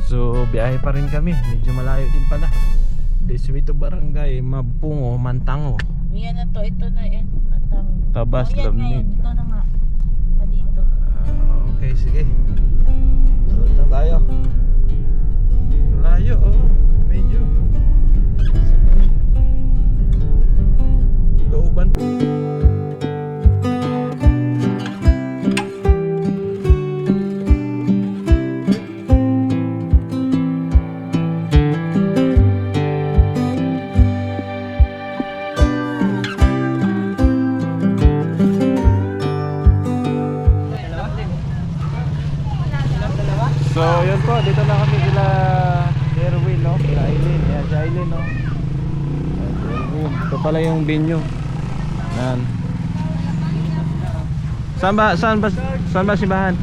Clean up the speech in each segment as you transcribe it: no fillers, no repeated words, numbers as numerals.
So biyahe pa rin kami, medyo malayo din pala. Deswito Barangay, Mabungo, Mantango. Yan na to, ito na yan. Matang. Tabas, yan na Lamnig. yan. Ito na nga. Pa dito. Okay, sige. Sunod na tayo. Layo, oh. Medyo. Looban. So yun po, dito na kami sila Erwin, no? Sila Aileen, yan si Aileen, no? Yan, si Erwin. Ito pala yung venue. Yan. Saan ba simbahan?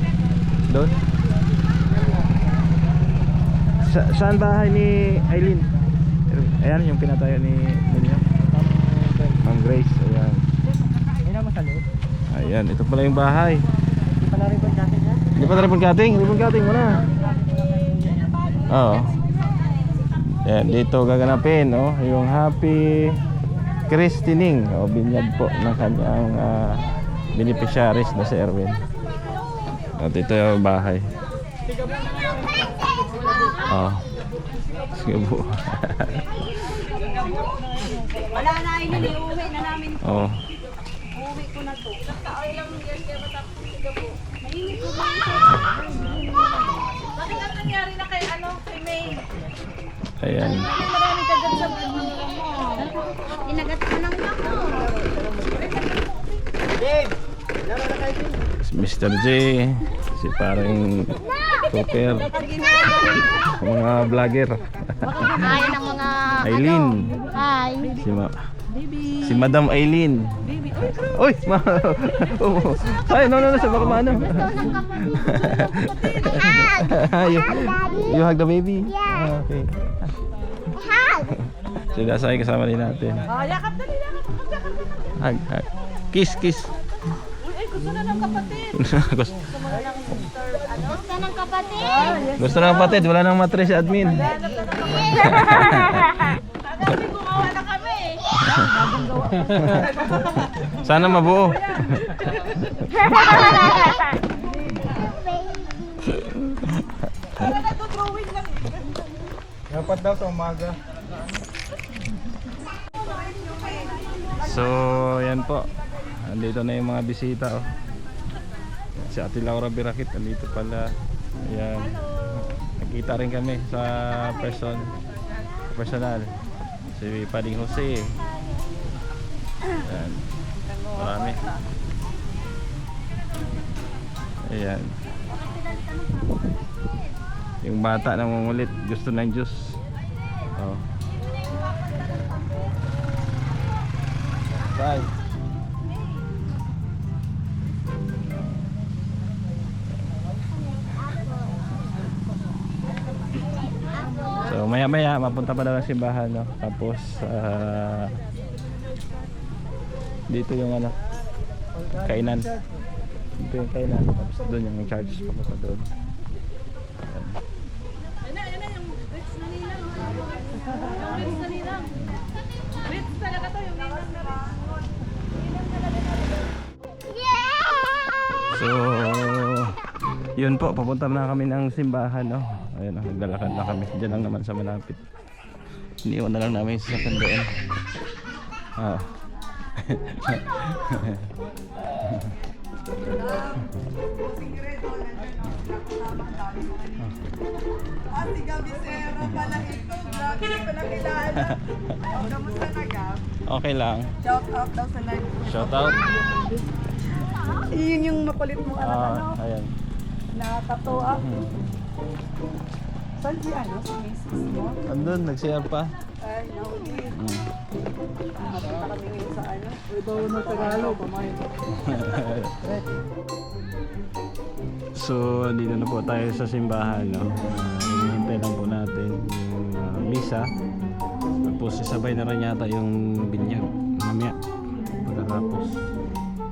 Doon? Saan bahay ni Aileen? Ayan yung pinatayo ni Ninyo. Ma'am Grace, ayan. Ayan, ito pala yung bahay. Hindi pa na ribbon cutting, wala. Oo. Yan, dito gaganapin, no? Yung happy christening o binyag po ng kanyang beneficiaries na si Erwin. At ito yung bahay. Sige po. Wala na yun, iuwi na namin. Oo. Uwi ko na to. Ilang years kaya matapos siya po. Mainit ko ba bakit ang nangyari na kay kay May? Ayan. Maraming kagat sa mga mo. Inagat ko ng ako. Mr. J, si parang super, mga vlogger. Hi ng mga Aileen. Hi. Si Madam Aileen. Uy, ay, no, sa baka maano. You hug the baby? Yeah. Okay. Sila sa kasama din natin. Yakap na nila. Hug. Kiss. Gusto na ng kapatid. Gusto ng kapatid. Gusto ng kapatid, wala nang matres si admin. Sabi ko kawa na kami. Sana mabuo. Dapat daw sa umaga. So, yan po. Andito na yung mga bisita, oh. Si Ate Laura Birakit, andito pala. Ayan. Nakita rin kami sa personal. Si Pading Jose. Ayan. Marami. Ayan. Yung bata nangungulit, gusto ng juice. Oh. Bye. So maya mapunta pa daw ng simbahan, no? Tapos dito yung kainan. Dito yung kainan. Tapos doon yung charge papunta doon. Yan na yung Ritz na nila. Yung Ritz na nila. Ritz talaga to yung ninang na Ritz. So yun po, papunta na kami ng simbahan, no? Ayun, naglalakad na kami. Diyan lang naman sa malapit. Iniwan na lang namin sa doon. Si Gabisero pala ito. Grabe na pala kilala. Kamusta na, Gab? Okay lang. Shout out daw sa live. Shout out. Yun yung makulit mo anak, Ayan. nakakatuwa. Saan si si Mrs. mo? Andun, nag-share pa. Ay, nauli. Mapunta kami ngayon sa Ito na Tagalog. So, dito na po tayo sa simbahan, no? Hinihintay lang po natin yung misa. Tapos isabay na rin yata yung binyag mamaya pagkatapos.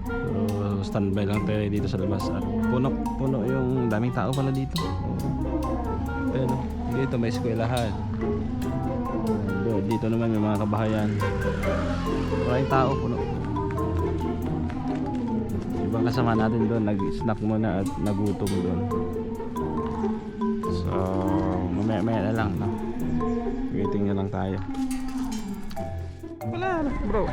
So, So standby lang tayo dito sa labas. At puno yung daming tao pala dito. Ayun, dito may eskwelahan. Dito naman may mga kabahayan. Maraming tao, puno. Ibang kasama natin doon, nag-snack muna at nagutom doon. So mamaya na lang, no? Waiting na lang tayo. Wala na, bro.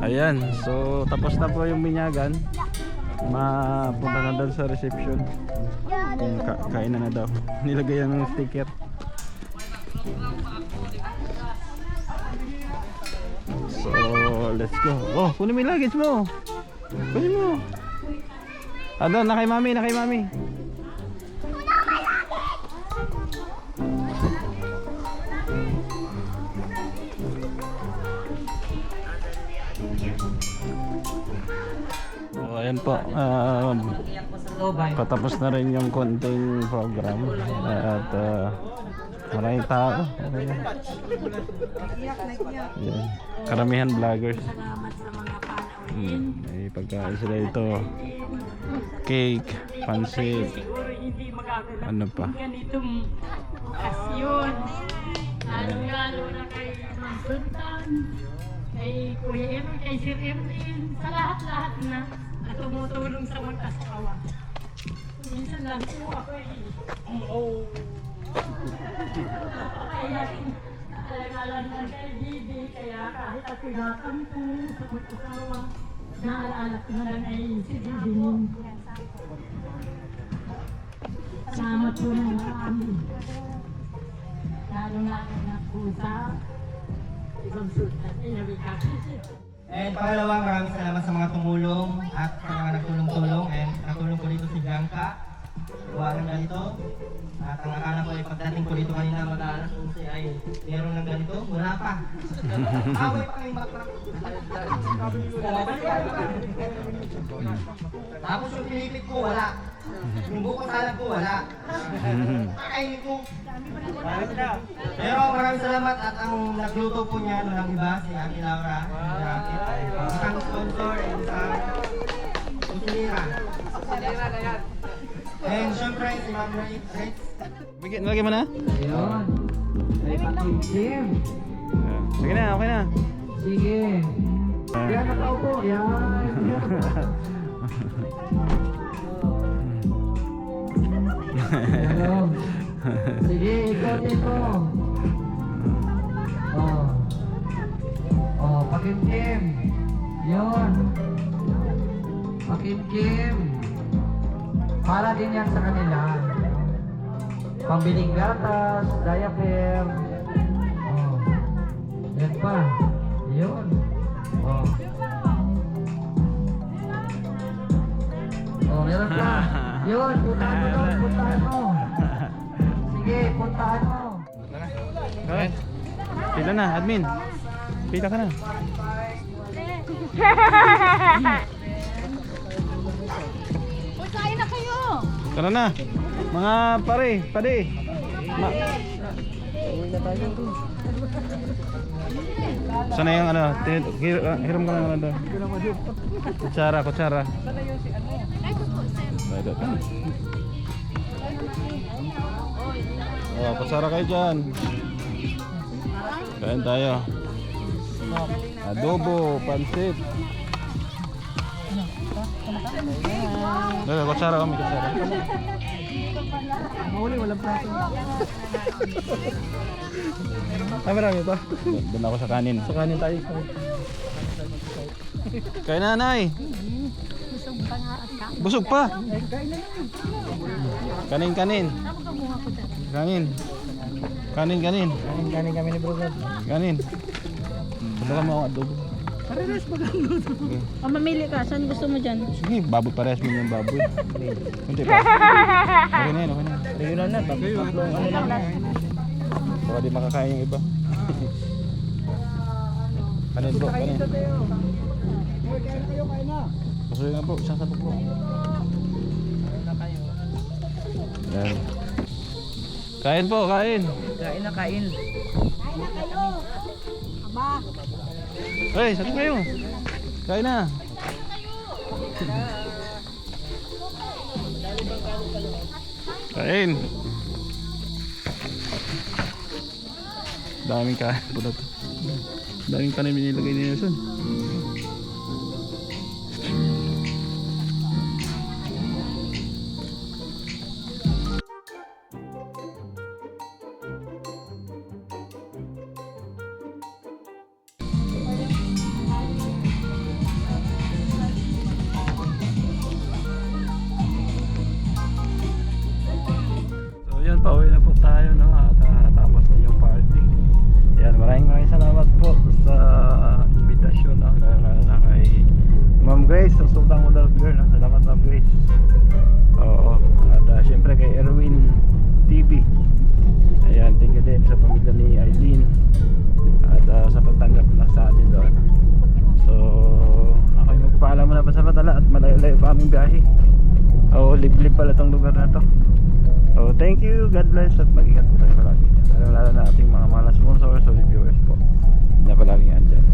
Ayan, so tapos na po yung binyagan. Mapunta na daw sa reception. Kainan na daw. Nilagay ng sticker. So let's go. Oh, kunin mo yung luggage mo. Kunin mo. Doon, na kay mami, So ayan po, patapos na rin yung konting program at maraming tao. Ayan. Karamihan vloggers. May pagkain sila ito, cake, pansit, ano pa. Ganitong okasyon, lalo na kay Ma'am Sultan, kay Kuya Erin, kay Sir Erin, sa lahat-lahat na tumutulong sa mag-asawa. Minsan lang po ako kaya alang-alang lang kay Didi, kaya kahit ako natampo sa mag-asawa, naaalala ko na lang ay si Didi nun. Salamat po ng marami. Lalo-lalo na po sa ibang sultan ay nabikasisip. And pangalawa, maraming salamat sa mga tumulong at sa mga nagtulong-tulong. And natulong ko dito si Bianca. Gawa ng ganito. At ang akala ko ay pagdating ko dito kanina mag-aalas 11 ay meron ng ganito. Wala pa. Away pa kayong makrak. Tapos yung pinipit ko, wala. Yung buko salad ko, wala. Kakainin ko. Pero maraming salamat at ang nagluto po niya ng iba, si Ate Laura. Isang sponsor and isang kusinira. And syempre si Ma'am Rachel. Nalagay mo na? Ayun. Ay, pakim-kim. Sige na, okay na. Sige. Yan, nakaupo. Yan. Yan. Sige, ikotin mo. Oh, pakim-kim. Yun. Pakim-kim. Para din yan sa kanila. Pambiling gatas, diaper. Oh. Yan pa. Yun. Oh. Oh, meron pa. Yun, puntahan mo doon, puntahan mo. Sige, puntahan mo. Okay. Pila na, admin. Pila ka na. Uy, kain na kayo! Tara na. Mga pare, pade. Sana yung ano, hiram ka lang doon. Kutsara. Ito. Oh, kutsara kayo dyan. Kain tayo. Adobo, pansit. Kutsara kami, kutsara. Walang plato. Ay, marami pa. Doon ako sa kanin. Sa kanin tayo. Kaya nanay. Busog pa. Kanin. Kanin kami ni Bro. Kanin. Baka mo ang adobo. Parehas ba ang luto? O mamili ka, saan gusto mo dyan? Sige, baboy parehas mo yung baboy. Hindi pa. Okay na yun, okay na. Ayun na, baboy. Ano lang. Baka di makakain yung iba. Kanin po, kanin. Pasuloy nga po, isang sabog po. Yan. Kain po, kain. Kain na kain. Aba, Hey, sakit kayo. Kain na. Kain. Daming kain po na to. Daming kanin binilagay ni Nelson. So yan, pauwi na po tayo, no? At tapos na yung party. Yan, maraming salamat po sa invitasyon, no? Lalo na kay Ma'am Grace, sa Sultan Model Girl, no? Salamat Ma'am Grace. Oo, at syempre kay Erwin TV. Ayan, thank you din sa pamilya ni Aileen at sa pagtanggap na sa atin doon. So ako yung magpapaalam muna pa sa Matala at malayo-layo pa aming biyahe. Oo, liblib pala tong lugar na to. So thank you, God bless, at mag-ingat po tayo palagi. Lalo na ating mga mahal na sponsors, solid viewers po na palaging andyan.